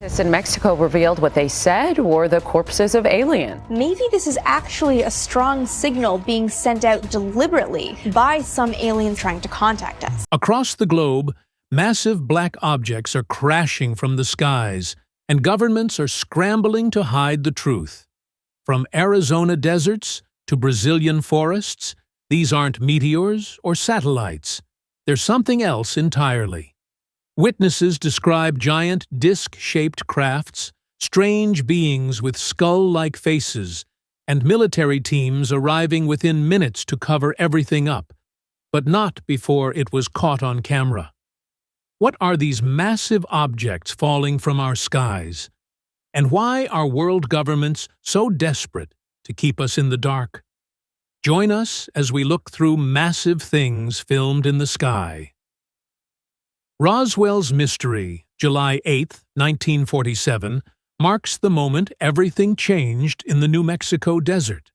Scientists in Mexico revealed what they said were the corpses of aliens. Maybe this is actually a strong signal being sent out deliberately by some aliens trying to contact us. Across the globe, massive black objects are crashing from the skies, and governments are scrambling to hide the truth. From Arizona deserts to Brazilian forests, these aren't meteors or satellites. They're something else entirely. Witnesses describe giant disc-shaped crafts, strange beings with skull-like faces, and military teams arriving within minutes to cover everything up, but not before it was caught on camera. What are these massive objects falling from our skies? And why are world governments so desperate to keep us in the dark? Join us as we look through massive things filmed in the sky. Roswell's Mystery, July 8, 1947, marks the moment everything changed in the New Mexico desert.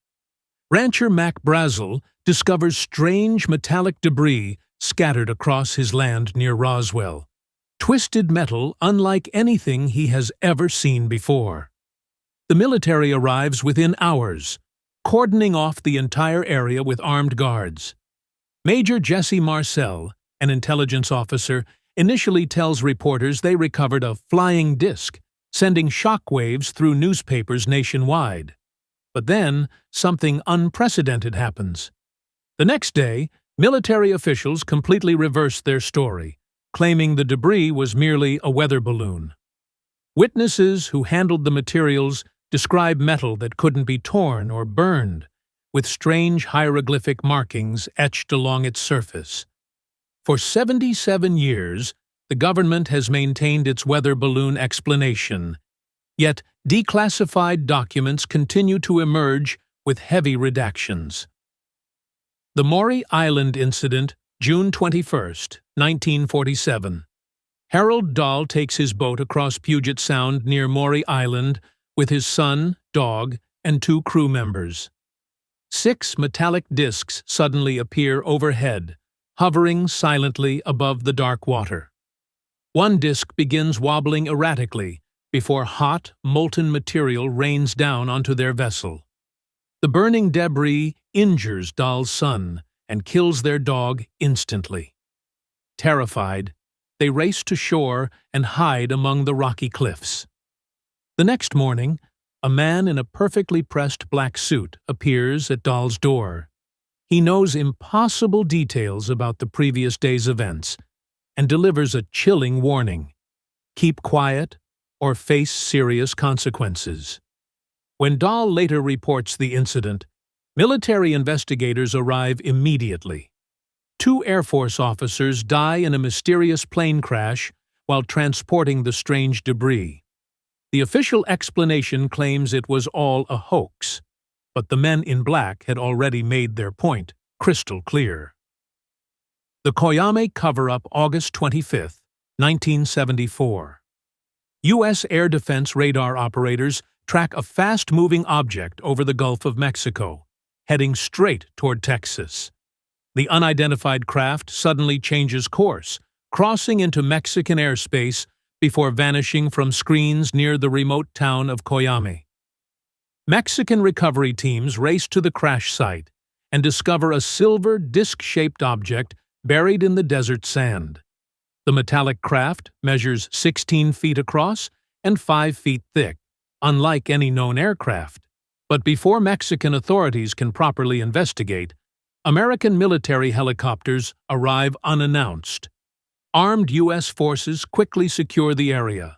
Rancher Mac Brazel discovers strange metallic debris scattered across his land near Roswell, twisted metal unlike anything he has ever seen before. The military arrives within hours, cordoning off the entire area with armed guards. Major Jesse Marcel, an intelligence officer, initially tells reporters they recovered a flying disc, sending shockwaves through newspapers nationwide. But then, something unprecedented happens. The next day, military officials completely reversed their story, claiming the debris was merely a weather balloon. Witnesses who handled the materials describe metal that couldn't be torn or burned, with strange hieroglyphic markings etched along its surface. For 77 years, the government has maintained its weather balloon explanation, yet declassified documents continue to emerge with heavy redactions. The Mory Island Incident, June 21, 1947. Harold Dahl takes his boat across Puget Sound near Mory Island with his son, dog, and 2 crew members. 6 metallic discs suddenly appear overhead, hovering silently above the dark water. One disc begins wobbling erratically before hot, molten material rains down onto their vessel. The burning debris injures Dahl's son and kills their dog instantly. Terrified, they race to shore and hide among the rocky cliffs. The next morning, a man in a perfectly pressed black suit appears at Dahl's door. He knows impossible details about the previous day's events and delivers a chilling warning: keep quiet or face serious consequences. When Dahl later reports the incident, military investigators arrive immediately. 2 Air Force officers die in a mysterious plane crash while transporting the strange debris. The official explanation claims it was all a hoax, but the men in black had already made their point crystal clear. The Coyame Coverup, August 25, 1974. U.S. air defense radar operators track a fast-moving object over the Gulf of Mexico, heading straight toward Texas. The unidentified craft suddenly changes course, crossing into Mexican airspace before vanishing from screens near the remote town of Coyame. Mexican recovery teams race to the crash site and discover a silver disc-shaped object buried in the desert sand. The metallic craft measures 16 feet across and 5 feet thick, unlike any known aircraft. But before Mexican authorities can properly investigate, American military helicopters arrive unannounced. Armed U.S. forces quickly secure the area,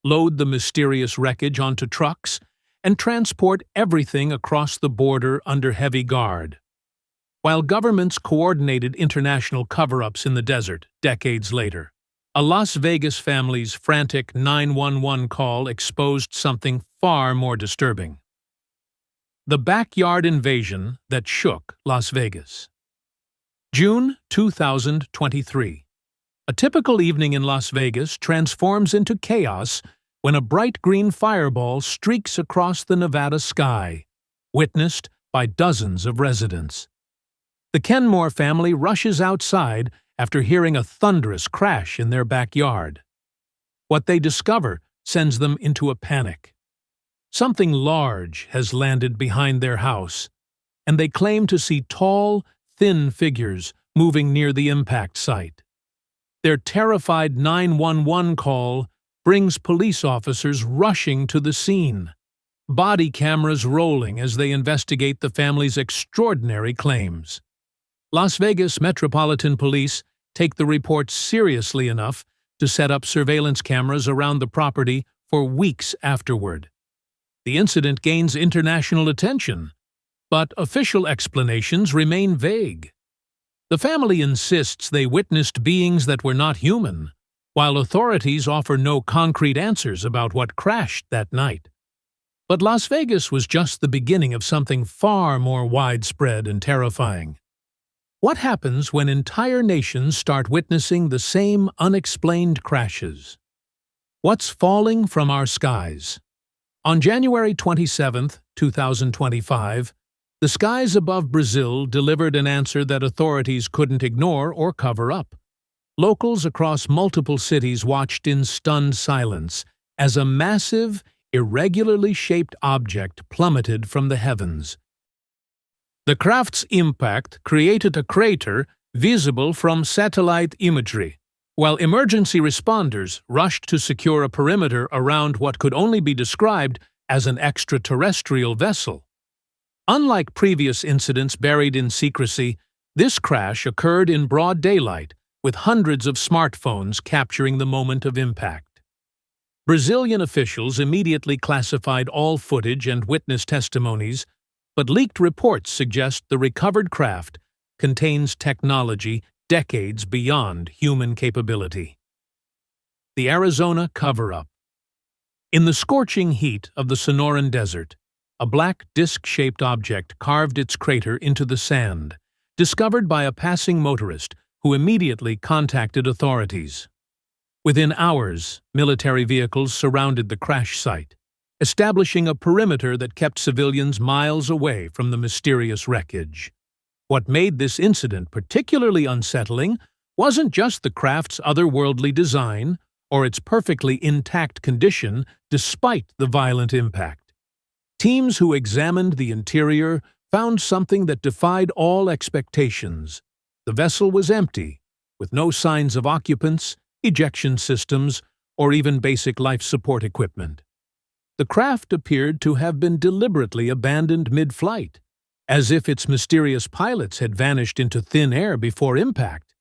load the mysterious wreckage onto trucks, and transport everything across the border under heavy guard. While governments coordinated international cover-ups in the desert decades later, a Las Vegas family's frantic 911 call exposed something far more disturbing: the backyard invasion that shook Las Vegas. June 2023. A typical evening in Las Vegas transforms into chaos when a bright green fireball streaks across the Nevada sky, witnessed by dozens of residents. The Kenmore family rushes outside after hearing a thunderous crash in their backyard. What they discover sends them into a panic. Something large has landed behind their house, and they claim to see tall, thin figures moving near the impact site. Their terrified 911 call brings police officers rushing to the scene, body cameras rolling as they investigate the family's extraordinary claims. Las Vegas Metropolitan Police take the reports seriously enough to set up surveillance cameras around the property for weeks afterward. The incident gains international attention, but official explanations remain vague. The family insists they witnessed beings that were not human, while authorities offer no concrete answers about what crashed that night. But Las Vegas was just the beginning of something far more widespread and terrifying. What happens when entire nations start witnessing the same unexplained crashes? What's falling from our skies? On January 27, 2025, the skies above Brazil delivered an answer that authorities couldn't ignore or cover up. Locals across multiple cities watched in stunned silence as a massive, irregularly shaped object plummeted from the heavens. The craft's impact created a crater visible from satellite imagery, while emergency responders rushed to secure a perimeter around what could only be described as an extraterrestrial vessel. Unlike previous incidents buried in secrecy, this crash occurred in broad daylight, with hundreds of smartphones capturing the moment of impact. Brazilian officials immediately classified all footage and witness testimonies, but leaked reports suggest the recovered craft contains technology decades beyond human capability. The Arizona Coverup. In the scorching heat of the Sonoran Desert, a black disc-shaped object carved its crater into the sand, discovered by a passing motorist who immediately contacted authorities. Within hours, military vehicles surrounded the crash site, establishing a perimeter that kept civilians miles away from the mysterious wreckage. What made this incident particularly unsettling wasn't just the craft's otherworldly design or its perfectly intact condition despite the violent impact. Teams who examined the interior found something that defied all expectations. The vessel was empty, with no signs of occupants, ejection systems, or even basic life support equipment. The craft appeared to have been deliberately abandoned mid-flight, as if its mysterious pilots had vanished into thin air before impact,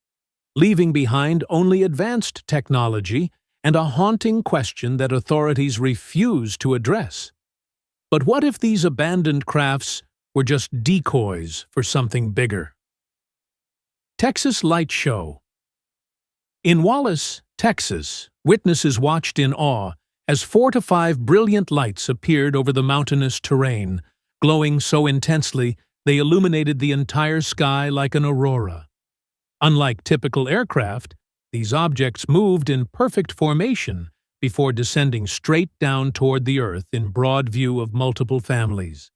leaving behind only advanced technology and a haunting question that authorities refuse to address. But what if these abandoned crafts were just decoys for something bigger? Texas Light Show. In Wallace, Texas, witnesses watched in awe as 4 to 5 brilliant lights appeared over the mountainous terrain, glowing so intensely they illuminated the entire sky like an aurora. Unlike typical aircraft, these objects moved in perfect formation before descending straight down toward the earth in broad view of multiple families.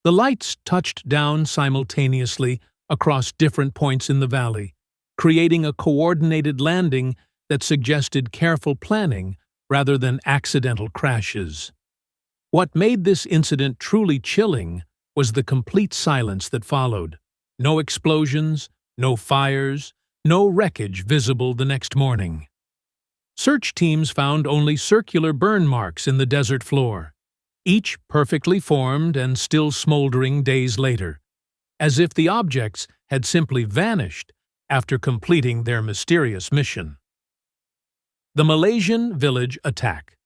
The lights touched down simultaneously across different points in the valley, creating a coordinated landing that suggested careful planning rather than accidental crashes. What made this incident truly chilling was the complete silence that followed. No explosions, no fires, no wreckage visible the next morning. Search teams found only circular burn marks in the desert floor, each perfectly formed and still smoldering days later, as if the objects had simply vanished after completing their mysterious mission. The Malaysian Village Attack.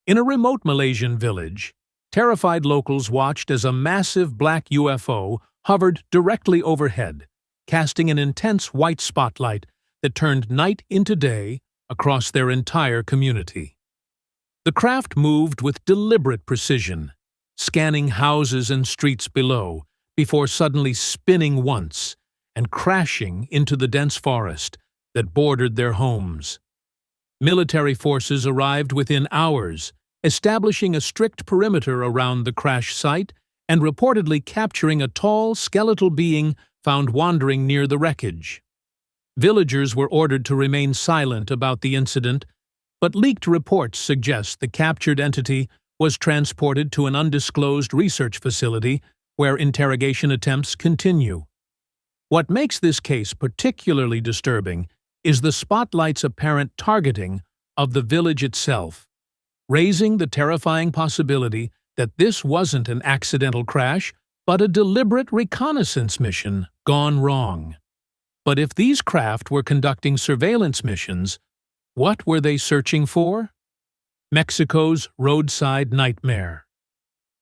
In a remote Malaysian village, terrified locals watched as a massive black UFO hovered directly overhead, casting an intense white spotlight that turned night into day across their entire community. The craft moved with deliberate precision, scanning houses and streets below before suddenly spinning once and crashing into the dense forest that bordered their homes. Military forces arrived within hours, establishing a strict perimeter around the crash site and reportedly capturing a tall, skeletal being found wandering near the wreckage. Villagers were ordered to remain silent about the incident, but leaked reports suggest the captured entity was transported to an undisclosed research facility where interrogation attempts continue. What makes this case particularly disturbing is the spotlight's apparent targeting of the village itself, raising the terrifying possibility that this wasn't an accidental crash, but a deliberate reconnaissance mission gone wrong. But if these craft were conducting surveillance missions, what were they searching for? Mexico's roadside nightmare.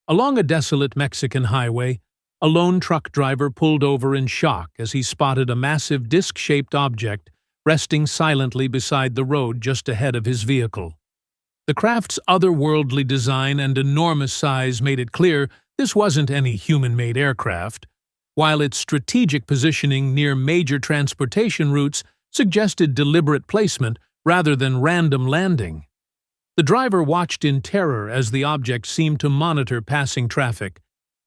Along a desolate Mexican highway, a lone truck driver pulled over in shock as he spotted a massive disc-shaped object resting silently beside the road just ahead of his vehicle. The craft's otherworldly design and enormous size made it clear this wasn't any human-made aircraft, while its strategic positioning near major transportation routes suggested deliberate placement rather than random landing. The driver watched in terror as the object seemed to monitor passing traffic,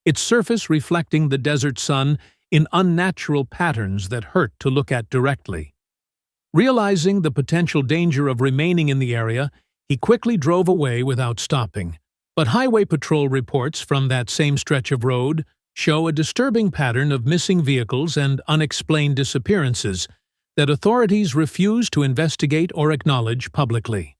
its surface reflecting the desert sun in unnatural patterns that hurt to look at directly. Realizing the potential danger of remaining in the area, he quickly drove away without stopping. But highway patrol reports from that same stretch of road show a disturbing pattern of missing vehicles and unexplained disappearances that authorities refuse to investigate or acknowledge publicly.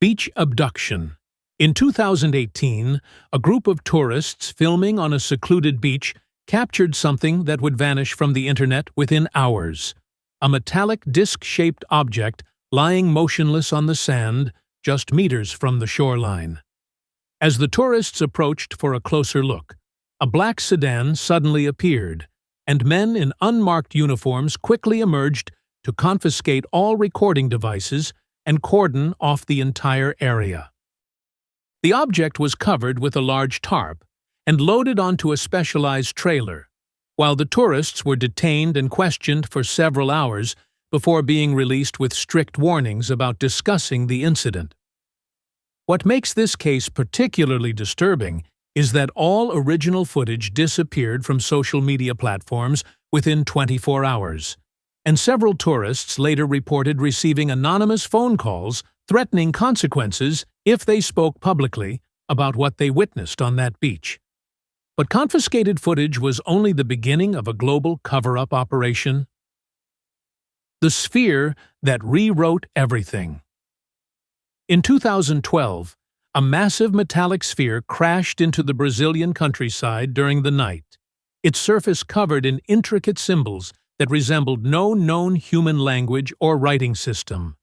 Beach abduction. In 2018, a group of tourists filming on a secluded beach captured something that would vanish from the internet within hours. A metallic disc-shaped object lying motionless on the sand just meters from the shoreline. As the tourists approached for a closer look, a black sedan suddenly appeared, and men in unmarked uniforms quickly emerged to confiscate all recording devices and cordon off the entire area. The object was covered with a large tarp and loaded onto a specialized trailer, while the tourists were detained and questioned for several hours before being released with strict warnings about discussing the incident. What makes this case particularly disturbing is that all original footage disappeared from social media platforms within 24 hours, and several tourists later reported receiving anonymous phone calls threatening consequences if they spoke publicly about what they witnessed on that beach. But confiscated footage was only the beginning of a global cover-up operation. The sphere that rewrote everything. In 2012, a massive metallic sphere crashed into the Brazilian countryside during the night, its surface covered in intricate symbols that resembled no known human language or writing system.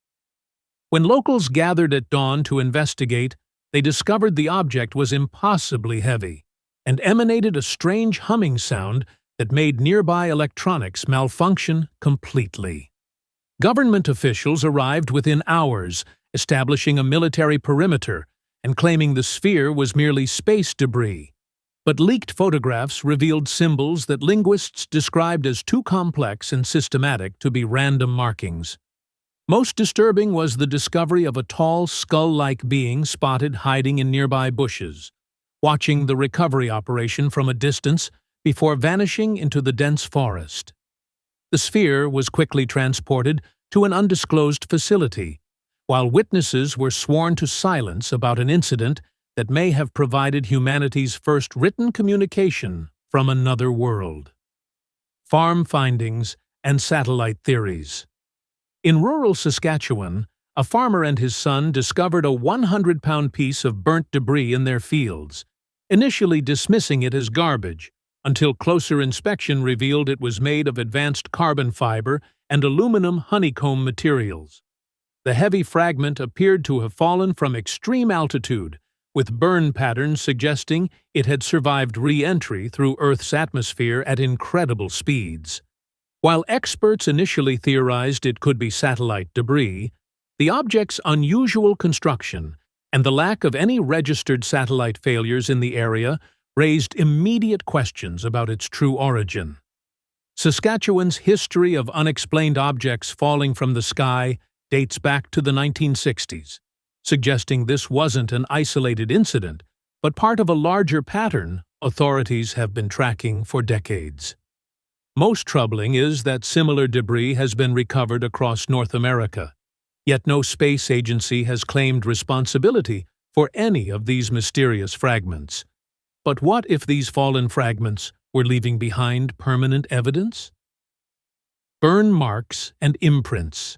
When locals gathered at dawn to investigate, they discovered the object was impossibly heavy and emanated a strange humming sound that made nearby electronics malfunction completely. Government officials arrived within hours, establishing a military perimeter and claiming the sphere was merely space debris. But leaked photographs revealed symbols that linguists described as too complex and systematic to be random markings. Most disturbing was the discovery of a tall, skull-like being spotted hiding in nearby bushes, watching the recovery operation from a distance before vanishing into the dense forest. The sphere was quickly transported to an undisclosed facility, while witnesses were sworn to silence about an incident that may have provided humanity's first written communication from another world. Farm findings and satellite theories. In rural Saskatchewan, a farmer and his son discovered a 100-pound piece of burnt debris in their fields, initially dismissing it as garbage, until closer inspection revealed it was made of advanced carbon fiber and aluminum honeycomb materials. The heavy fragment appeared to have fallen from extreme altitude, with burn patterns suggesting it had survived re-entry through Earth's atmosphere at incredible speeds. While experts initially theorized it could be satellite debris, the object's unusual construction and the lack of any registered satellite failures in the area raised immediate questions about its true origin. Saskatchewan's history of unexplained objects falling from the sky dates back to the 1960s, suggesting this wasn't an isolated incident, but part of a larger pattern authorities have been tracking for decades. Most troubling is that similar debris has been recovered across North America, Yet no space agency has claimed responsibility for any of these mysterious fragments. But what if these fallen fragments were leaving behind permanent evidence? Burn marks and imprints.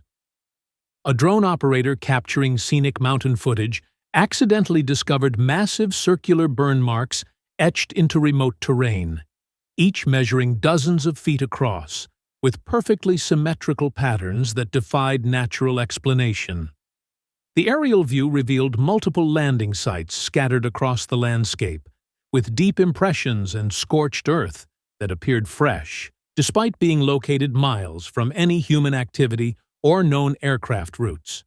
A drone operator capturing scenic mountain footage accidentally discovered massive circular burn marks etched into remote terrain, each measuring dozens of feet across, with perfectly symmetrical patterns that defied natural explanation. The aerial view revealed multiple landing sites scattered across the landscape, with deep impressions and scorched earth that appeared fresh, despite being located miles from any human activity or known aircraft routes.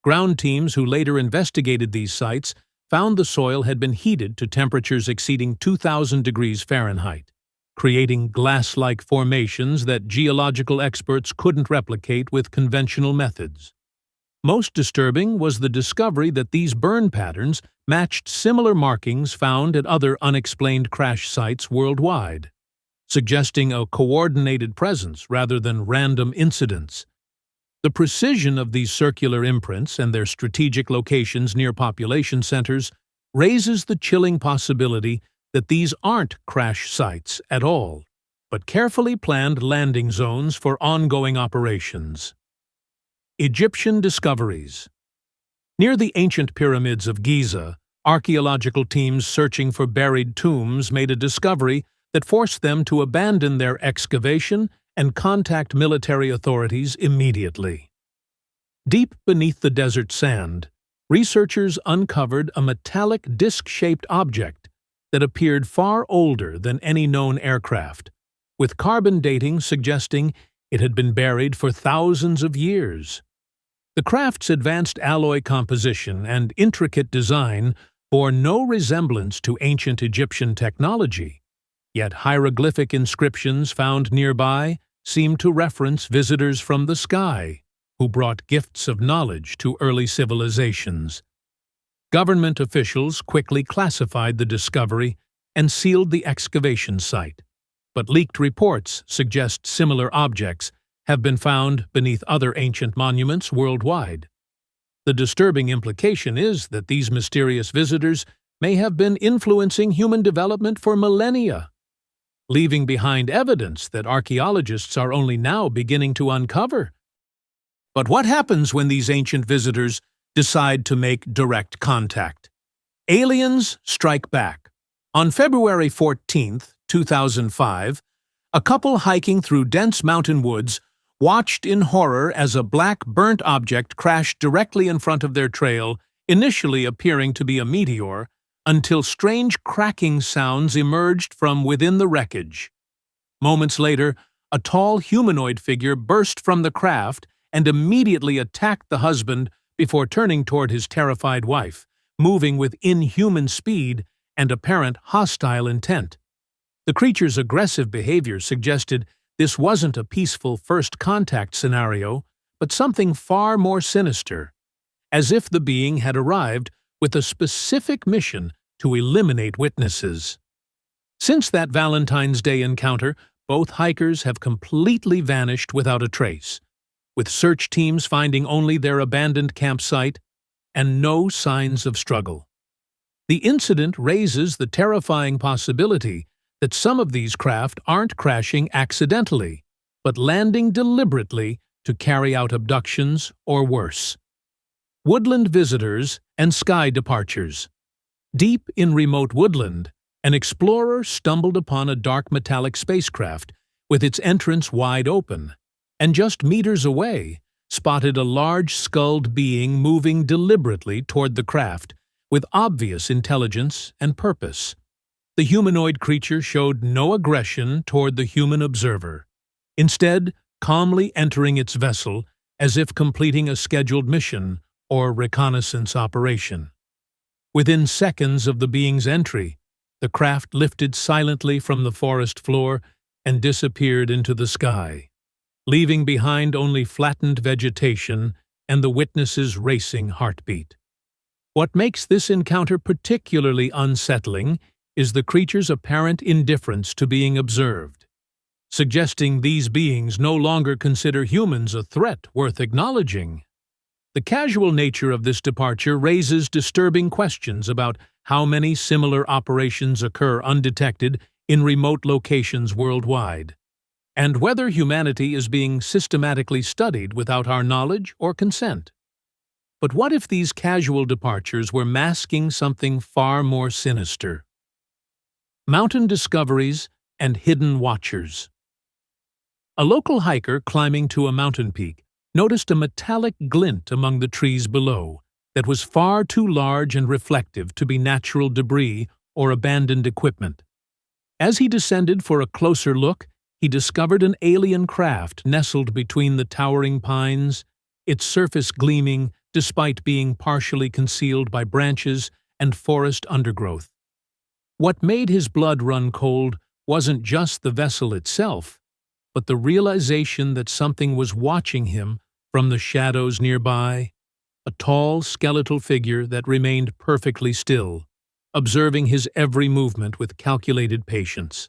Ground teams who later investigated these sites found the soil had been heated to temperatures exceeding 2,000 degrees Fahrenheit, creating glass-like formations that geological experts couldn't replicate with conventional methods. Most disturbing was the discovery that these burn patterns matched similar markings found at other unexplained crash sites worldwide, suggesting a coordinated presence rather than random incidents. The precision of these circular imprints and their strategic locations near population centers raises the chilling possibility that these aren't crash sites at all, but carefully planned landing zones for ongoing operations. Egyptian discoveries. Near the ancient pyramids of Giza, archaeological teams searching for buried tombs made a discovery that forced them to abandon their excavation and contact military authorities immediately. Deep beneath the desert sand, researchers uncovered a metallic disc-shaped object that appeared far older than any known aircraft, with carbon dating suggesting it had been buried for thousands of years. The craft's advanced alloy composition and intricate design bore no resemblance to ancient Egyptian technology, yet hieroglyphic inscriptions found nearby seemed to reference visitors from the sky who brought gifts of knowledge to early civilizations. Government officials quickly classified the discovery and sealed the excavation site, but leaked reports suggest similar objects have been found beneath other ancient monuments worldwide. The disturbing implication is that these mysterious visitors may have been influencing human development for millennia, leaving behind evidence that archaeologists are only now beginning to uncover. But what happens when these ancient visitors decide to make direct contact? Aliens strike back. On February 14, 2005, a couple hiking through dense mountain woods watched in horror as a black burnt object crashed directly in front of their trail, initially appearing to be a meteor, until strange cracking sounds emerged from within the wreckage. Moments later, a tall humanoid figure burst from the craft and immediately attacked the husband before turning toward his terrified wife, moving with inhuman speed and apparent hostile intent. The creature's aggressive behavior suggested this wasn't a peaceful first contact scenario, but something far more sinister, as if the being had arrived with a specific mission to eliminate witnesses. Since that Valentine's Day encounter, both hikers have completely vanished without a trace, with search teams finding only their abandoned campsite and no signs of struggle. The incident raises the terrifying possibility that some of these craft aren't crashing accidentally, but landing deliberately to carry out abductions or worse. Woodland visitors and sky departures. Deep in remote Woodland, an explorer stumbled upon a dark metallic spacecraft with its entrance wide open, and just meters away spotted a large skulled being moving deliberately toward the craft with obvious intelligence and purpose. The humanoid creature showed no aggression toward the human observer, instead calmly entering its vessel as if completing a scheduled mission or reconnaissance operation. Within seconds of the being's entry, the craft lifted silently from the forest floor and disappeared into the sky, leaving behind only flattened vegetation and the witness's racing heartbeat. What makes this encounter particularly unsettling is the creature's apparent indifference to being observed, suggesting these beings no longer consider humans a threat worth acknowledging. The casual nature of this departure raises disturbing questions about how many similar operations occur undetected in remote locations worldwide, and whether humanity is being systematically studied without our knowledge or consent. But what if these casual departures were masking something far more sinister? Mountain discoveries and hidden watchers. A local hiker climbing to a mountain peak noticed a metallic glint among the trees below that was far too large and reflective to be natural debris or abandoned equipment. As he descended for a closer look, he discovered an alien craft nestled between the towering pines, its surface gleaming despite being partially concealed by branches and forest undergrowth. What made his blood run cold wasn't just the vessel itself, but the realization that something was watching him from the shadows nearby, a tall, skeletal figure that remained perfectly still, observing his every movement with calculated patience.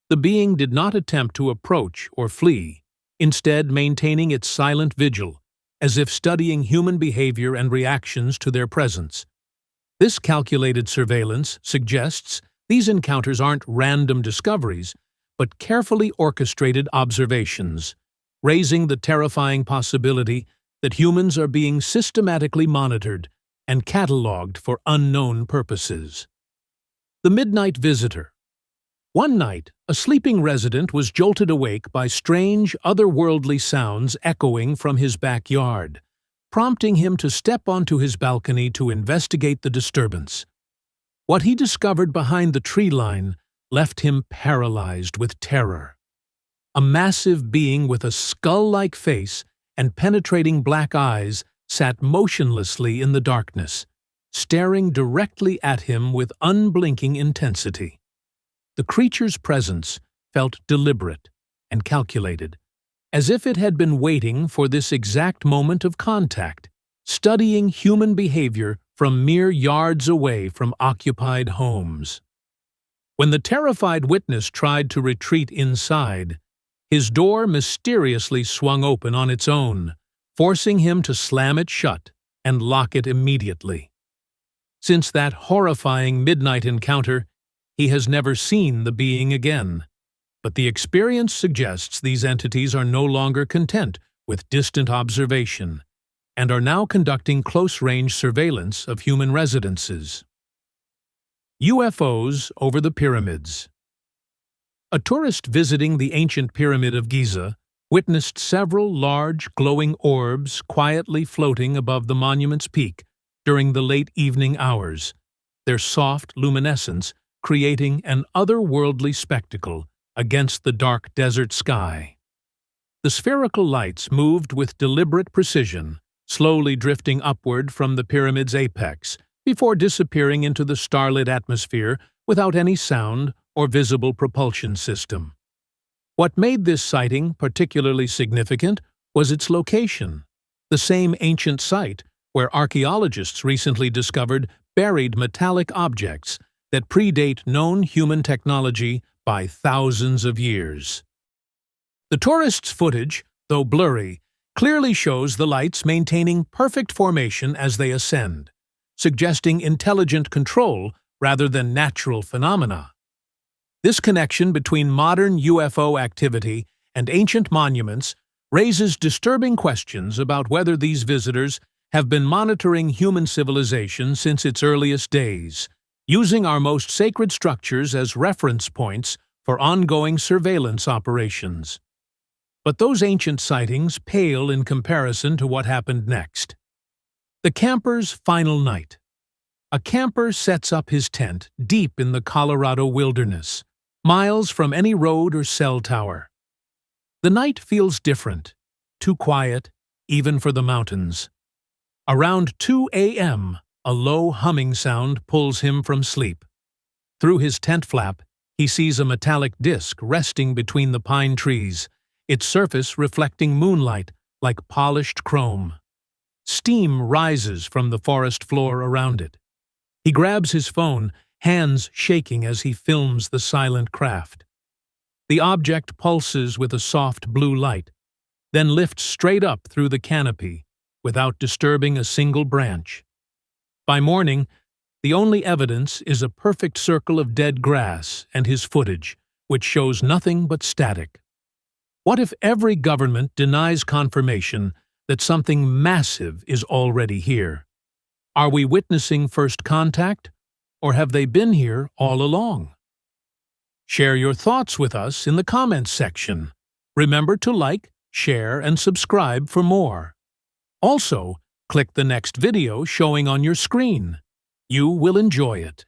The being did not attempt to approach or flee, instead maintaining its silent vigil, as if studying human behavior and reactions to their presence. This calculated surveillance suggests these encounters aren't random discoveries, but carefully orchestrated observations, raising the terrifying possibility that humans are being systematically monitored and catalogued for unknown purposes. The Midnight Visitor. One night, a sleeping resident was jolted awake by strange, otherworldly sounds echoing from his backyard, prompting him to step onto his balcony to investigate the disturbance. What he discovered behind the tree line left him paralyzed with terror. A massive being with a skull-like face and penetrating black eyes sat motionlessly in the darkness, staring directly at him with unblinking intensity. The creature's presence felt deliberate and calculated, as if it had been waiting for this exact moment of contact, studying human behavior from mere yards away from occupied homes. When the terrified witness tried to retreat inside, his door mysteriously swung open on its own, forcing him to slam it shut and lock it immediately. Since that horrifying midnight encounter, he has never seen the being again, but the experience suggests these entities are no longer content with distant observation and are now conducting close-range surveillance of human residences. UFOs over the pyramids. A tourist visiting the ancient pyramid of Giza witnessed several large, glowing orbs quietly floating above the monument's peak during the late evening hours, their soft luminescence creating an otherworldly spectacle against the dark desert sky. The spherical lights moved with deliberate precision, slowly drifting upward from the pyramid's apex, before disappearing into the starlit atmosphere without any sound or visible propulsion system. What made this sighting particularly significant was its location, the same ancient site where archaeologists recently discovered buried metallic objects that predate known human technology by thousands of years. The tourists' footage, though blurry, clearly shows the lights maintaining perfect formation as they ascend, suggesting intelligent control rather than natural phenomena. This connection between modern UFO activity and ancient monuments raises disturbing questions about whether these visitors have been monitoring human civilization since its earliest days, using our most sacred structures as reference points for ongoing surveillance operations. But those ancient sightings pale in comparison to what happened next. The camper's final night. A camper sets up his tent deep in the Colorado wilderness, miles from any road or cell tower. The night feels different, too quiet, even for the mountains. Around 2 a.m., a low humming sound pulls him from sleep. Through his tent flap, he sees a metallic disc resting between the pine trees, its surface reflecting moonlight like polished chrome. Steam rises from the forest floor around it. He grabs his phone, hands shaking as he films the silent craft. The object pulses with a soft blue light, then lifts straight up through the canopy, without disturbing a single branch. By morning, the only evidence is a perfect circle of dead grass and his footage, which shows nothing but static. What if every government denies confirmation that something massive is already here? Are we witnessing first contact, or have they been here all along? Share your thoughts with us in the comments section. Remember to like, share, and subscribe for more. Also, click the next video showing on your screen. You will enjoy it.